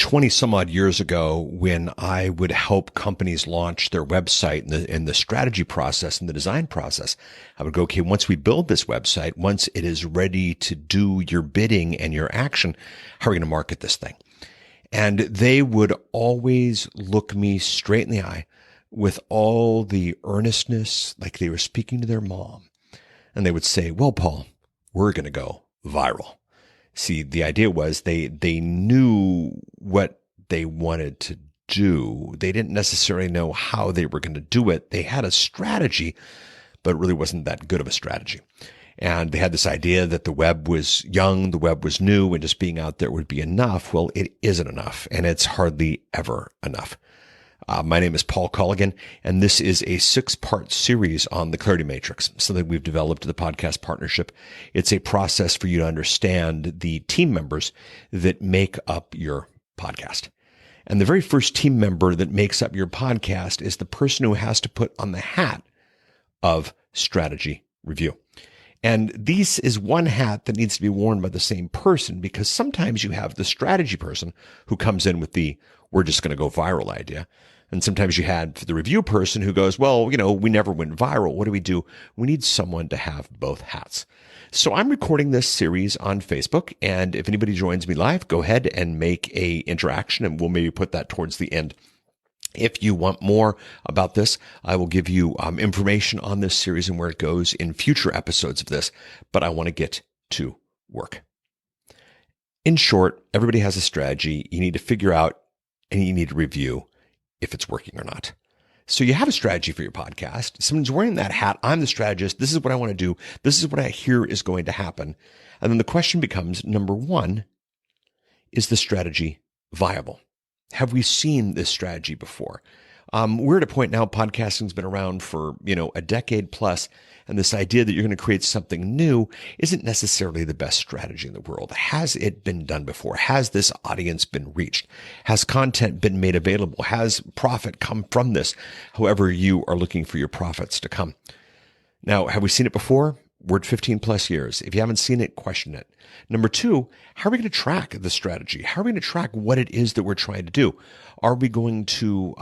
20 some odd years ago, when I would help companies launch their website in the strategy process and the design process, I would go, okay, once we build this website, once it is ready to do your bidding and your action, how are we going to market this thing? And they would always look me straight in the eye with all the earnestness, like they were speaking to their mom. And they would say, well, Paul, we're going to go viral. See, the idea was they knew what they wanted to do. They didn't necessarily know how they were going to do it. They had a strategy, but it really wasn't that good of a strategy. And they had this idea that the web was young, the web was new, and just being out there would be enough. Well, it isn't enough, and it's hardly ever enough. My name is Paul Colligan, and this is a 6-part series on the Clarity Matrix, something we've developed in the podcast partnership. It's a process for you to understand the team members that make up your podcast. And the very first team member that makes up your podcast is the person who has to put on the hat of strategy review. And this is one hat that needs to be worn by the same person, because sometimes you have the strategy person who comes in with the, we're just going to go viral idea. And sometimes you had the review person who goes, well, we never went viral. What do we do? We need someone to have both hats. So I'm recording this series on Facebook. And if anybody joins me live, go ahead and make a interaction, and we'll maybe put that towards the end. If you want more about this, I will give you information on this series and where it goes in future episodes of this, but I want to get to work. In short, everybody has a strategy. You need to figure out and you need to review if it's working or not. So you have a strategy for your podcast. Someone's wearing that hat. I'm the strategist. This is what I want to do. This is what I hear is going to happen. And then the question becomes, number one, is the strategy viable? Have we seen this strategy before? We're at a point now, podcasting's been around for, a decade plus, and this idea that you're going to create something new isn't necessarily the best strategy in the world. Has it been done before? Has this audience been reached? Has content been made available? Has profit come from this? However you are looking for your profits to come. Now, have we seen it before? We're at 15 plus years. If you haven't seen it, question it. Number two, how are we going to track the strategy? How are we going to track what it is that we're trying to do? Are we going to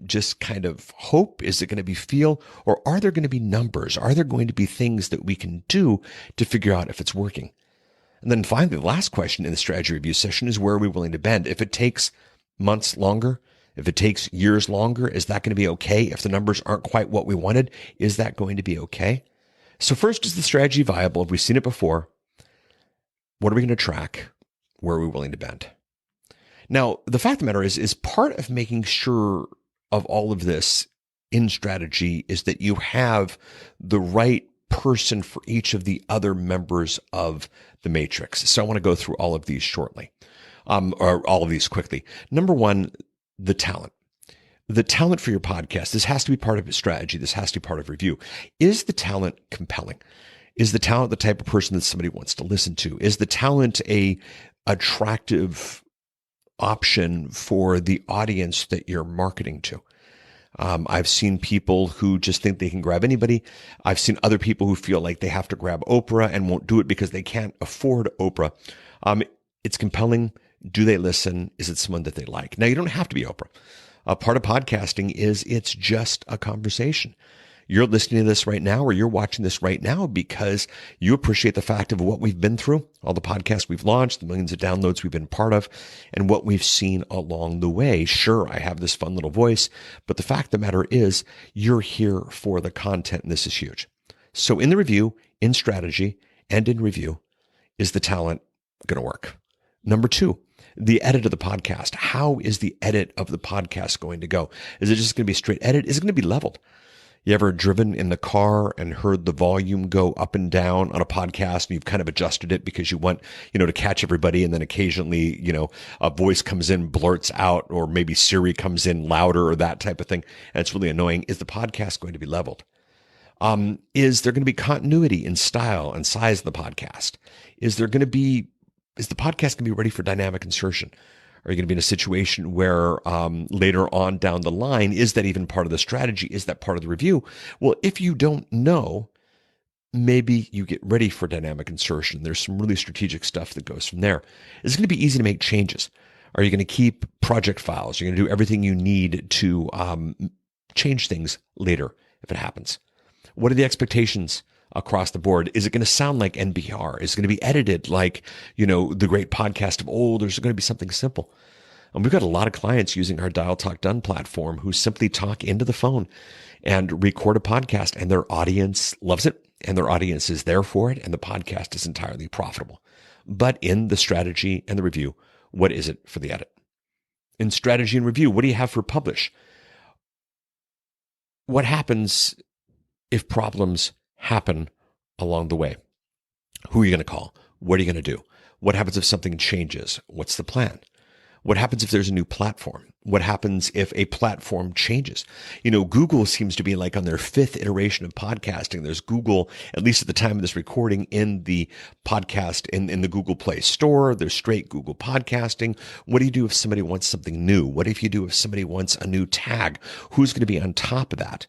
just kind of hope? Is it going to be feel? Or are there going to be numbers? Are there going to be things that we can do to figure out if it's working? And then finally, the last question in the strategy review session is, where are we willing to bend? If it takes months longer, if it takes years longer, is that going to be okay? If the numbers aren't quite what we wanted, is that going to be okay? So first, is the strategy viable? Have we seen it before? What are we going to track? Where are we willing to bend? Now, the fact of the matter is part of making sure of all of this in strategy is that you have the right person for each of the other members of the matrix. So I want to go through all of these shortly, or all of these quickly. Number one, the talent. The talent for your podcast. This has to be part of a strategy. This has to be part of review. Is the talent compelling? Is the talent the type of person that somebody wants to listen to? Is the talent a attractive option for the audience that you're marketing to? I've seen people who just think they can grab anybody. I've seen other people who feel like they have to grab Oprah and won't do it because they can't afford Oprah. It's compelling. Do they listen? Is it someone that they like? Now, you don't have to be Oprah. A part of podcasting is it's just a conversation. You're listening to this right now, or you're watching this right now because you appreciate the fact of what we've been through, all the podcasts we've launched, the millions of downloads we've been part of, and what we've seen along the way. Sure, I have this fun little voice, but the fact of the matter is you're here for the content, and this is huge. So in the review, in strategy, and in review, is the talent going to work? Number two, the edit of the podcast. How is the edit of the podcast going to go? Is it just going to be a straight edit? Is it going to be leveled? You ever driven in the car and heard the volume go up and down on a podcast, and you've kind of adjusted it because you want, to catch everybody, and then occasionally, a voice comes in, blurts out, or maybe Siri comes in louder or that type of thing, and it's really annoying. Is the podcast going to be leveled? Is there going to be continuity in style and size of the podcast? Is the podcast going to be ready for dynamic insertion? Are you going to be in a situation where later on down the line, is that even part of the strategy? Is that part of the review? Well, if you don't know, maybe you get ready for dynamic insertion. There's some really strategic stuff that goes from there. It's going to be easy to make changes. Are you going to keep project files? Are you going to do everything you need to change things later if it happens? What are the expectations across the board? Is it going to sound like NPR? Is it going to be edited like, the great podcast of old? Or is it going to be something simple? And we've got a lot of clients using our Dial Talk Done platform who simply talk into the phone and record a podcast, and their audience loves it, and their audience is there for it, and the podcast is entirely profitable. But in the strategy and the review, what is it for the edit? In strategy and review, what do you have for publish? What happens if problems happen along the way? Who are you going to call? What are you going to do? What happens if something changes? What's the plan? What happens if there's a new platform? What happens if a platform changes? Google seems to be like on their 5th iteration of podcasting. There's Google, at least at the time of this recording, in the podcast, in the Google Play Store. There's straight Google podcasting. What do you do if somebody wants something new? What if you do if somebody wants a new tag? Who's going to be on top of that?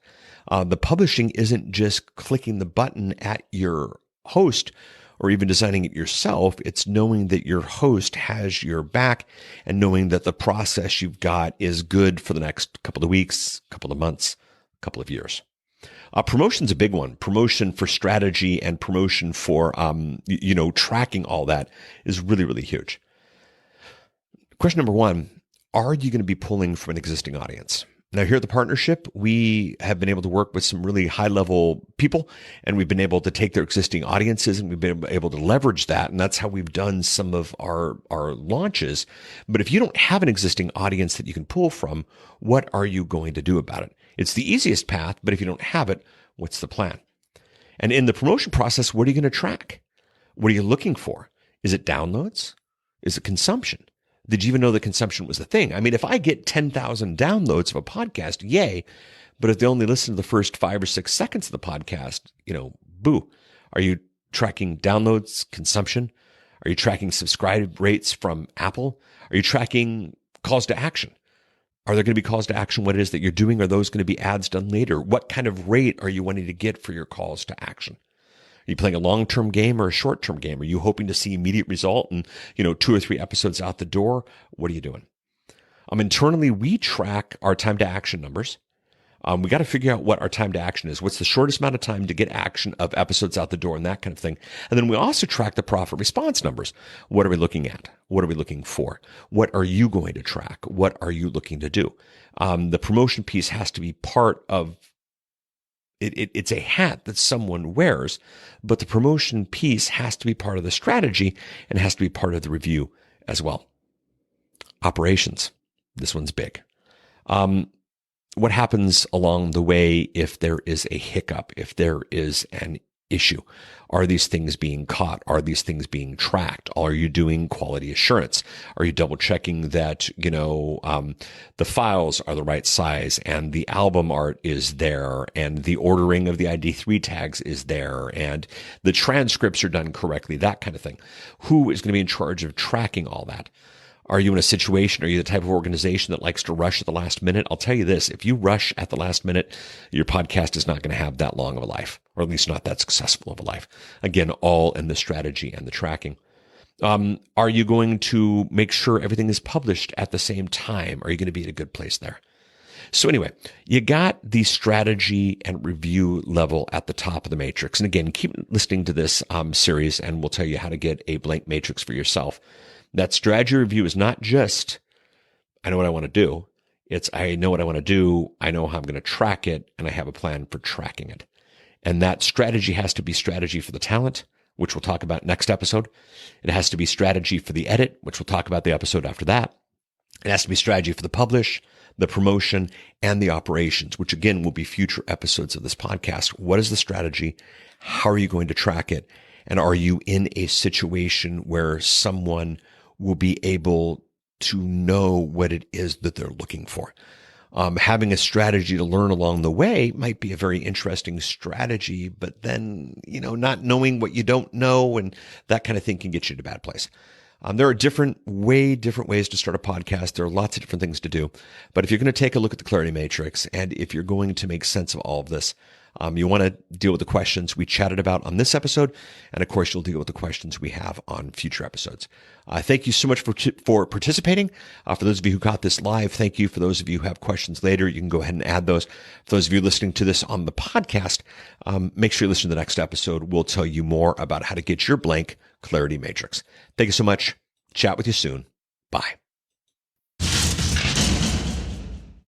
The publishing isn't just clicking the button at your host or even designing it yourself. It's knowing that your host has your back and knowing that the process you've got is good for the next couple of weeks, couple of months, couple of years. Promotion's a big one. Promotion for strategy and promotion for, tracking all that is really, really huge. Question number 1, are you going to be pulling from an existing audience? Now, here at the partnership, we have been able to work with some really high-level people, and we've been able to take their existing audiences, and we've been able to leverage that, and that's how we've done some of our launches. But if you don't have an existing audience that you can pull from, what are you going to do about it? It's the easiest path, but if you don't have it, what's the plan? And in the promotion process, what are you going to track? What are you looking for? Is it downloads? Is it consumption? Did you even know that consumption was the thing? I mean, if I get 10,000 downloads of a podcast, yay. But if they only listen to the first 5 or 6 seconds of the podcast, boo. Are you tracking downloads, consumption? Are you tracking subscribe rates from Apple? Are you tracking calls to action? Are there going to be calls to action? What it is that you're doing? Are those going to be ads done later? What kind of rate are you wanting to get for your calls to action? Are you playing a long-term game or a short-term game? Are you hoping to see immediate result and, 2 or 3 episodes out the door? What are you doing? Internally, we track our time to action numbers. We got to figure out what our time to action is. What's the shortest amount of time to get action of episodes out the door and that kind of thing. And then we also track the profit response numbers. What are we looking at? What are we looking for? What are you going to track? What are you looking to do? The promotion piece has to be part of it's a hat that someone wears, but the promotion piece has to be part of the strategy and has to be part of the review as well. Operations. This one's big. What happens along the way if there is a hiccup, if there is an issue? Are these things being caught? Are these things being tracked? Are you doing quality assurance? Are you double checking that, the files are the right size and the album art is there and the ordering of the ID3 tags is there and the transcripts are done correctly, that kind of thing? Who is going to be in charge of tracking all that? Are you in a situation? Are you the type of organization that likes to rush at the last minute? I'll tell you this, if you rush at the last minute, your podcast is not going to have that long of a life, or at least not that successful of a life. Again, all in the strategy and the tracking. Are you going to make sure everything is published at the same time? Are you going to be at a good place there? So anyway, you got the strategy and review level at the top of the matrix. And again, keep listening to this series and we'll tell you how to get a blank matrix for yourself. That strategy review is not just, I know what I want to do. It's, I know what I want to do. I know how I'm going to track it and I have a plan for tracking it. And that strategy has to be strategy for the talent, which we'll talk about next episode. It has to be strategy for the edit, which we'll talk about the episode after that. It has to be strategy for the publish, the promotion, and the operations, which again will be future episodes of this podcast. What is the strategy? How are you going to track it? And are you in a situation where someone will be able to know what it is that they're looking for? Having a strategy to learn along the way might be a very interesting strategy, but then, not knowing what you don't know and that kind of thing can get you to a bad place. There are different ways to start a podcast. There are lots of different things to do. But if you're going to take a look at the Clarity Matrix and if you're going to make sense of all of this, You want to deal with the questions we chatted about on this episode. And of course, you'll deal with the questions we have on future episodes. Thank you so much for participating. For those of you who caught this live, thank you. For those of you who have questions later, you can go ahead and add those. For those of you listening to this on the podcast, make sure you listen to the next episode. We'll tell you more about how to get your blank clarity matrix. Thank you so much. Chat with you soon. Bye.